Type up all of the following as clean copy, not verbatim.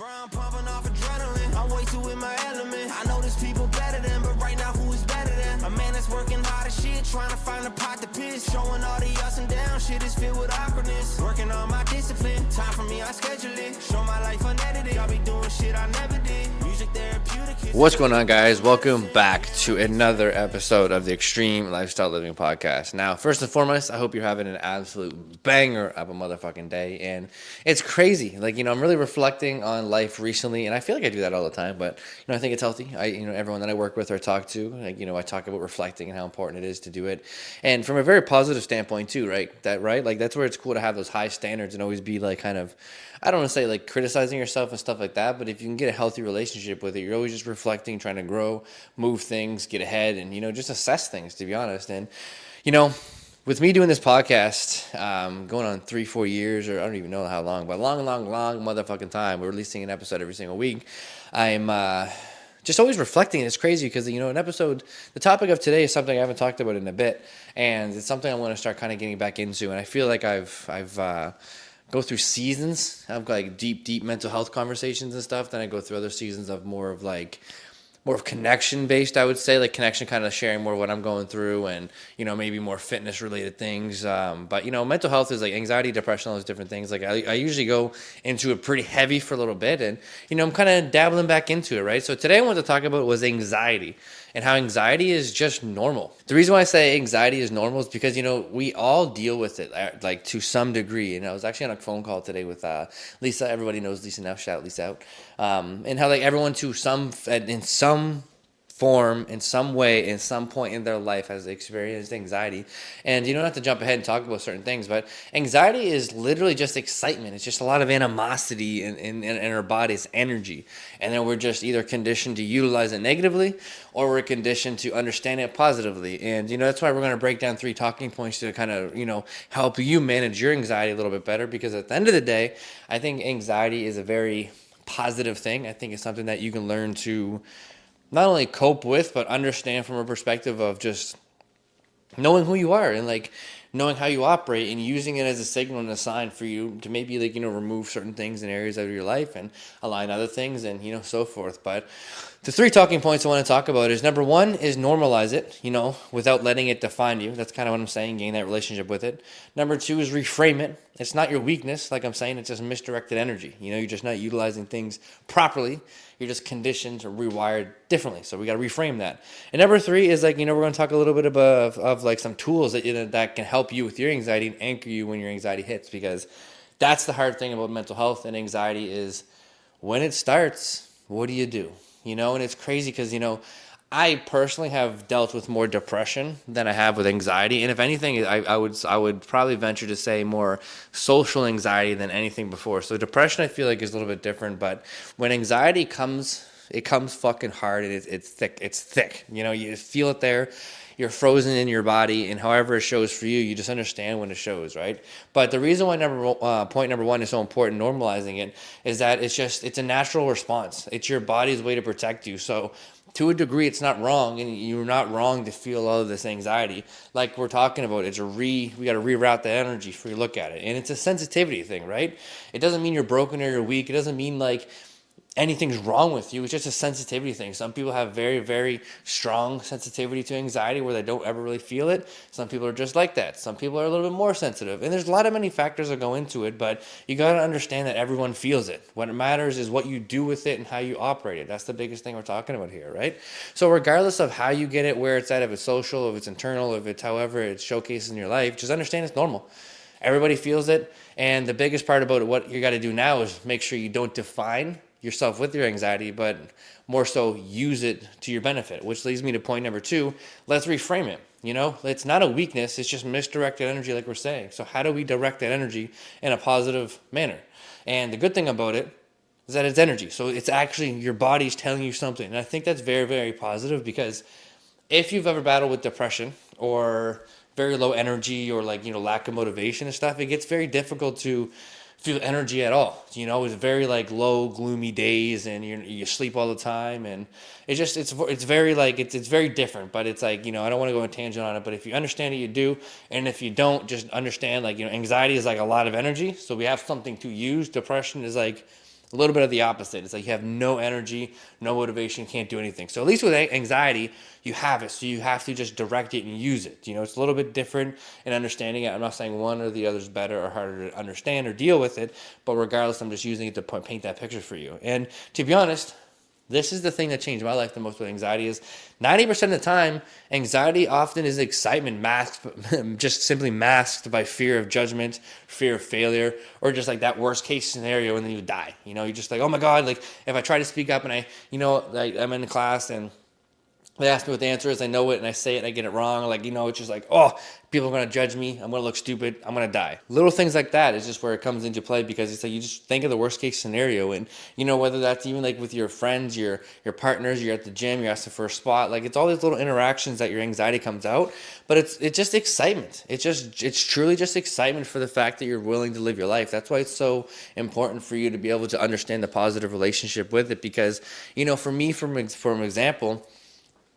Brown pumping off adrenaline. I'm way too in my element. I know there's people better than, but right now who is better than? A man that's working hard as shit, trying to find a pot to piss. Showing all the ups and downs, shit is filled with awkwardness. Working on my discipline, time for me, I schedule it. Show my life unedited, I'll be doing shit I never did. Music therapeutic. What's going on, guys? Welcome back to another episode of the Extreme Lifestyle Living Podcast. Now, first and foremost, I hope you're having an absolute banger of a motherfucking day. And it's crazy. I'm really reflecting on life recently, and I feel like I do that all the time, but, I think it's healthy. Everyone that I work with or talk to, I talk about reflecting and how important it is to do it. And from a very positive standpoint, too, right? That's where it's cool to have those high standards and always be I don't want to say criticizing yourself and stuff like that, but if you can get a healthy relationship with it, you're always just reflecting, trying to grow, move things, get ahead, and, just assess things, to be honest. And, with me doing this podcast, going on 3-4 years, or I don't even know how long, but long motherfucking time, we're releasing an episode every single week. I'm just always reflecting. It's crazy because, the topic of today is something I haven't talked about in a bit, and it's something I want to start kind of getting back into, and I feel like I've go through seasons of deep mental health conversations and stuff. Then I go through other seasons of more of connection based, I would say, connection, kind of sharing more what I'm going through and, maybe more fitness related things. But mental health is anxiety, depression, all those different things. I usually go into it pretty heavy for a little bit and, I'm kind of dabbling back into it, right? So today I wanted to talk about was anxiety and how anxiety is just normal. The reason why I say anxiety is normal is because, we all deal with it to some degree. And I was actually on a phone call today with Lisa. Everybody knows Lisa now. Shout Lisa out. And how everyone in some form, in some way, in some point in their life has experienced anxiety. And you don't have to jump ahead and talk about certain things, but anxiety is literally just excitement. It's just a lot of animosity in our body's energy. And then we're just either conditioned to utilize it negatively or we're conditioned to understand it positively. And, that's why we're going to break down 3 talking points to kind of, help you manage your anxiety a little bit better. Because at the end of the day, I think anxiety is a very positive thing. I think it's something that you can learn to not only cope with, but understand from a perspective of just knowing who you are and knowing how you operate and using it as a signal and a sign for you to maybe remove certain things in areas of your life and align other things and, so forth. But the 3 talking points I want to talk about is number 1 is normalize it, without letting it define you. That's kind of what I'm saying, gain that relationship with it. Number 2 is reframe it. It's not your weakness. Like I'm saying, it's just misdirected energy. You're just not utilizing things properly. You're just conditioned or rewired differently. So we got to reframe that. And number 3 is we're going to talk a little bit of some tools that that can help you with your anxiety and anchor you when your anxiety hits, because that's the hard thing about mental health and anxiety is when it starts, what do you do? And it's crazy because, I personally have dealt with more depression than I have with anxiety. And if anything, I would probably venture to say more social anxiety than anything before. So depression, I feel like, is a little bit different. But when anxiety comes, it comes fucking hard and it's thick. It's thick. You feel it there. You're frozen in your body, and however it shows for you, you just understand when it shows, right? But the reason why point number 1 is so important, normalizing it, is that it's a natural response. It's your body's way to protect you. So to a degree, it's not wrong, and you're not wrong to feel all of this anxiety. Like we're talking about, we got to reroute that energy before you look at it. And it's a sensitivity thing, right? It doesn't mean you're broken or you're weak. It doesn't mean anything's wrong with you. It's just a sensitivity thing. Some people have very, very strong sensitivity to anxiety where they don't ever really feel it. Some people are just like that. Some people are a little bit more sensitive. And there's many factors that go into it, but you got to understand that everyone feels it. What matters is what you do with it and how you operate it. That's the biggest thing we're talking about here, right? So regardless of how you get it, where it's at, if it's social, if it's internal, if it's however it showcases in your life, just understand it's normal. Everybody feels it. And the biggest part about it, what you got to do now is make sure you don't define yourself with your anxiety, but more so use it to your benefit, which leads me to point number 2. Let's reframe it. It's not a weakness. It's just misdirected energy, like we're saying. So how do we direct that energy in a positive manner? And the good thing about it is that it's energy. So it's actually your body's telling you something. And I think that's very, very positive, because if you've ever battled with depression or very low energy or lack of motivation and stuff, it gets very difficult to feel energy at all. It's very low, gloomy days, and you sleep all the time, and it's very different. But it's I don't want to go on a tangent on it, but if you understand it, you do, and if you don't, just understand anxiety is a lot of energy, so we have something to use. Depression is a little bit of the opposite. It's like you have no energy, no motivation, can't do anything. So at least with anxiety, you have it. So you have to just direct it and use it. You know, it's a little bit different in understanding it. I'm not saying one or the other is better or harder to understand or deal with it, but regardless, I'm just using it to paint that picture for you. And to be honest, this is the thing that changed my life the most with anxiety is 90% of the time, anxiety often is excitement masked, just simply masked by fear of judgment, fear of failure, or just like that worst case scenario and then you die. You know, you're just like, oh my God, like if I try to speak up and I'm in the class and they ask me what the answer is, I know it, and I say it, and I get it wrong. Like, it's just like, oh, people are going to judge me. I'm going to look stupid. I'm going to die. Little things like that is just where it comes into play because it's like you just think of the worst case scenario. And, whether that's even like with your friends, your partners, you're at the gym, you're asking for a spot. Like, it's all these little interactions that your anxiety comes out. But it's just excitement. It's truly just excitement for the fact that you're willing to live your life. That's why it's so important for you to be able to understand the positive relationship with it. Because, for me, for an example,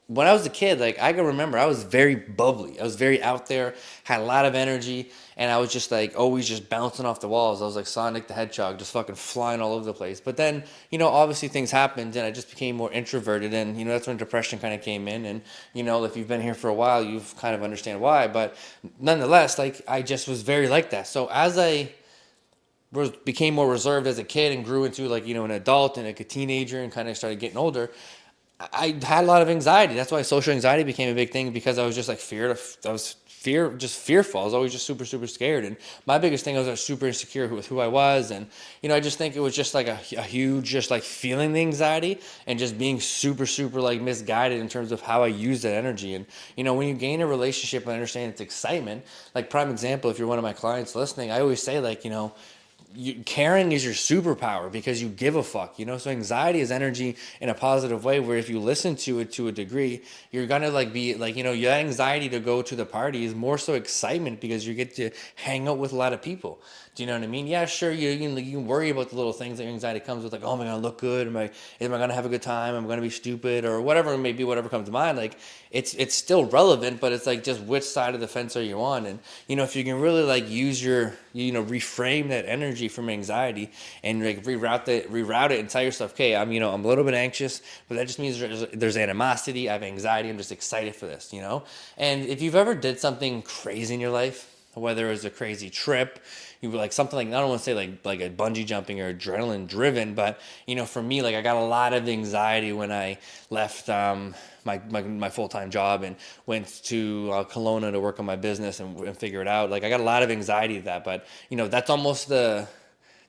when I was a kid, like I can remember, I was very bubbly. I was very out there, had a lot of energy, and I was just like always just bouncing off the walls. I was like Sonic the Hedgehog, just fucking flying all over the place. But then, obviously things happened, and I just became more introverted, and that's when depression kind of came in. And if you've been here for a while, you've kind of understand why. But nonetheless, like I just was very like that. So as I became more reserved as a kid and grew into like an adult and like a teenager and kind of started getting older, I had a lot of anxiety. That's why social anxiety became a big thing because I was just like fearful. I was always just super, super scared. And my biggest thing was I was super insecure with who I was. And, I just think it was just like a huge, just like feeling the anxiety and just being super, super like misguided in terms of how I use that energy. And, when you gain a relationship and understand it's excitement, like prime example, if you're one of my clients listening, I always say like, caring is your superpower because you give a fuck, so anxiety is energy in a positive way where if you listen to it to a degree, you're gonna like be like, your anxiety to go to the party is more so excitement because you get to hang out with a lot of people. Do you know what I mean? Yeah, sure. You can worry about the little things that your anxiety comes with, like, oh, am I gonna look good? Am I gonna have a good time? Am I gonna be stupid or whatever it may be, whatever comes to mind. Like, it's still relevant, but it's like just which side of the fence are you on? And if you can really like use your reframe that energy from anxiety and like reroute it and tell yourself, okay, I'm a little bit anxious, but that just means there's animosity. I have anxiety. I'm just excited for this, And if you've ever did something crazy in your life, whether it was a crazy trip, you were like something like, I don't want to say like a bungee jumping or adrenaline driven, but for me, like I got a lot of anxiety when I left my full-time job and went to Kelowna to work on my business and figure it out. Like I got a lot of anxiety of that, but that's almost the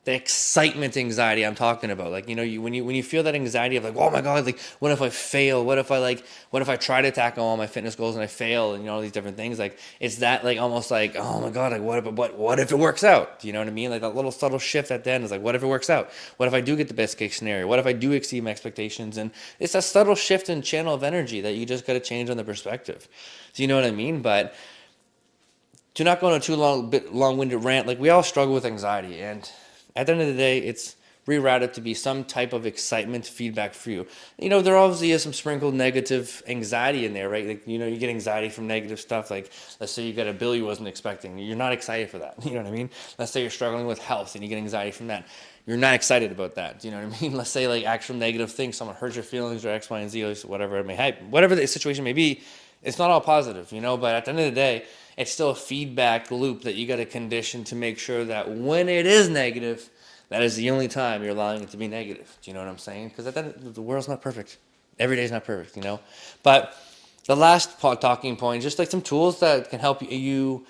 excitement anxiety I'm talking about. Like, when you feel that anxiety of like, oh my God, like what if I fail? What if I try to tackle all my fitness goals and I fail and all these different things? Like it's that like almost like, oh my God, like what if it works out? Do you know what I mean? Like that little subtle shift at the end is like, what if it works out? What if I do get the best case scenario? What if I do exceed my expectations? And it's a subtle shift in channel of energy that you just got to change on the perspective. Do you know what I mean? But to not go on a too long-winded rant, like we all struggle with anxiety, and at the end of the day, it's rerouted to be some type of excitement feedback for you. There obviously is some sprinkled negative anxiety in there, right? Like, you get anxiety from negative stuff. Like, let's say you got a bill you wasn't expecting. You're not excited for that. You know what I mean? Let's say you're struggling with health and you get anxiety from that. You're not excited about that. Do you know what I mean? Let's say like actual negative things, someone hurts your feelings or X, Y, and Z, or whatever it may happen. Whatever the situation may be, it's not all positive, but at the end of the day, it's still a feedback loop that you got to condition to make sure that when it is negative, that is the only time you're allowing it to be negative. Do you know what I'm saying? Because the world's not perfect. Every day's not perfect, But the last talking point, just like some tools that can help you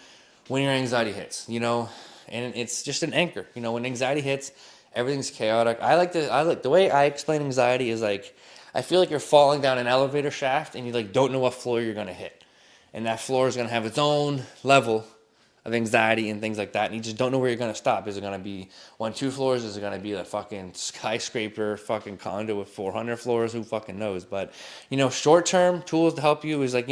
when your anxiety hits, and it's just an anchor. When anxiety hits, everything's chaotic. I like the way I explain anxiety is like, I feel like you're falling down an elevator shaft and you like don't know what floor you're gonna hit. And that floor is going to have its own level of anxiety and things like that. And you just don't know where you're going to stop. Is it going to be 1, 2 floors? Is it going to be a fucking skyscraper, fucking condo with 400 floors? Who fucking knows? But, short-term tools to help you is like,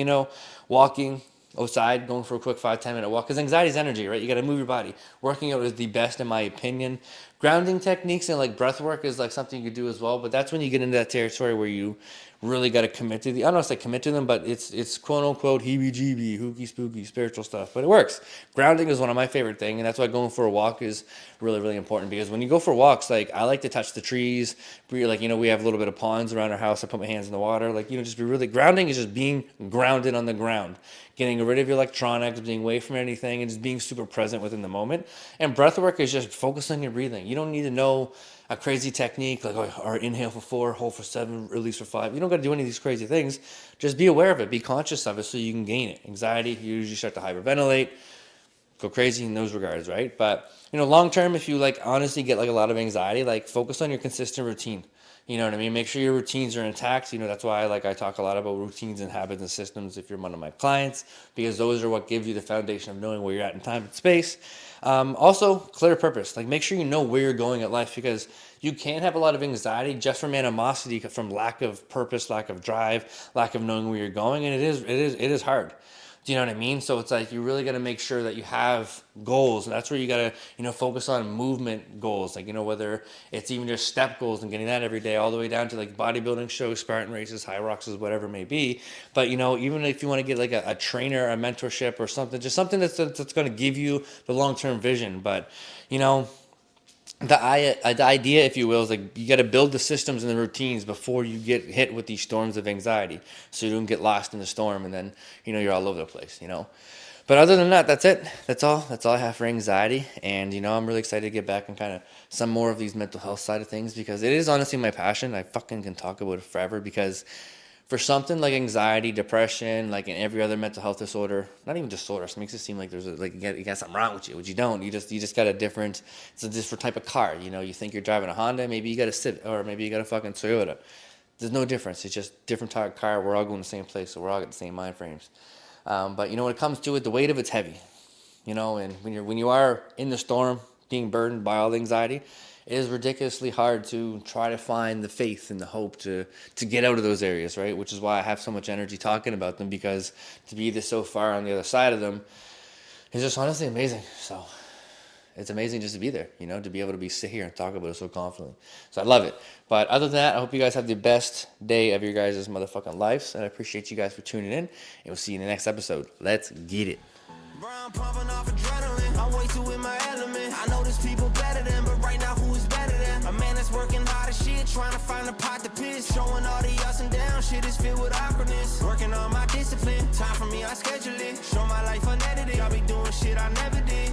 walking outside, going for a quick 5-10 minute walk. Because anxiety is energy, right? You got to move your body. Working out is the best, in my opinion. grounding techniques and like breath work is like something you could do as well, but that's when you get into that territory where you really got to commit to the, I don't know if I say commit to them, but it's quote unquote heebie-jeebie, hooky spooky spiritual stuff, but it works. Grounding is one of my favorite things, and that's why going for a walk is really, really important, because when you go for walks, like I like to touch the trees, like, you know, we have a little bit of ponds around our house. I put my hands in the water, like, you know, just be really, grounding is just being grounded on the ground, getting rid of your electronics, being away from anything, and just being super present within the moment. And breath work is just focusing on your breathing. You don't need to know a crazy technique like, or inhale for 4, hold for 7, release for 5. You don't got to do any of these crazy things. Just be aware of it, be conscious of it, so you can gain it. Anxiety, you usually start to hyperventilate, go crazy in those regards, right? But, you know, long term, if you like honestly get like a lot of anxiety, like focus on your consistent routine. You know what I mean? Make sure your routines are intact. You know, that's why I talk a lot about routines and habits and systems if you're one of my clients, because those are what give you the foundation of knowing where you're at in time and space. Also, clear purpose. Like, make sure you know where you're going at life, because you can have a lot of anxiety just from animosity, from lack of purpose, lack of drive, lack of knowing where you're going, and it is hard. Do you know what I mean? So it's like you really got to make sure that you have goals, and that's where you got to, you know, focus on movement goals, like, you know, whether it's even just step goals and getting that every day, all the way down to like bodybuilding shows, Spartan races, high rocks, whatever it may be. But, you know, even if you want to get like a trainer, a mentorship or something, just something that's going to give you the long-term vision. But, you know, the idea, if you will, is like you got to build the systems and the routines before you get hit with these storms of anxiety, so you don't get lost in the storm and then, you know, you're all over the place, you know. But other than that, that's it. That's all I have for anxiety. And, you know, I'm really excited to get back and kind of some more of these mental health side of things, because it is honestly my passion. I fucking can talk about it forever, because for something like anxiety, depression, like in every other mental health disorder, not even disorder, it makes it seem like there's like you got something wrong with you, which you don't. You just got it's a different type of car. You know, you think you're driving a Honda, maybe you got a Civic, or maybe you got a fucking Toyota. There's no difference. It's just different type of car. We're all going the same place, so we're all got the same mind frames. But you know, when it comes to it, the weight of it's heavy. You know, and when you are in the storm, being burdened by all the anxiety, it is ridiculously hard to try to find the faith and the hope to get out of those areas, right? Which is why I have so much energy talking about them, because to be this so far on the other side of them is just honestly amazing. So it's amazing just to be there, you know, to be able to sit here and talk about it so confidently. So I love it. But other than that, I hope you guys have the best day of your guys' motherfucking lives, and I appreciate you guys for tuning in, and we'll see you in the next episode. Let's get it. Brown pumping off adrenaline. I'm way too in my element. I know there's people better than, but right now who is better than? A man that's working hard as shit, trying to find a pot to piss. Showing all the ups and downs, shit is filled with awkwardness. Working on my discipline, time for me, I schedule it. Show my life unedited. I be doing shit I never did.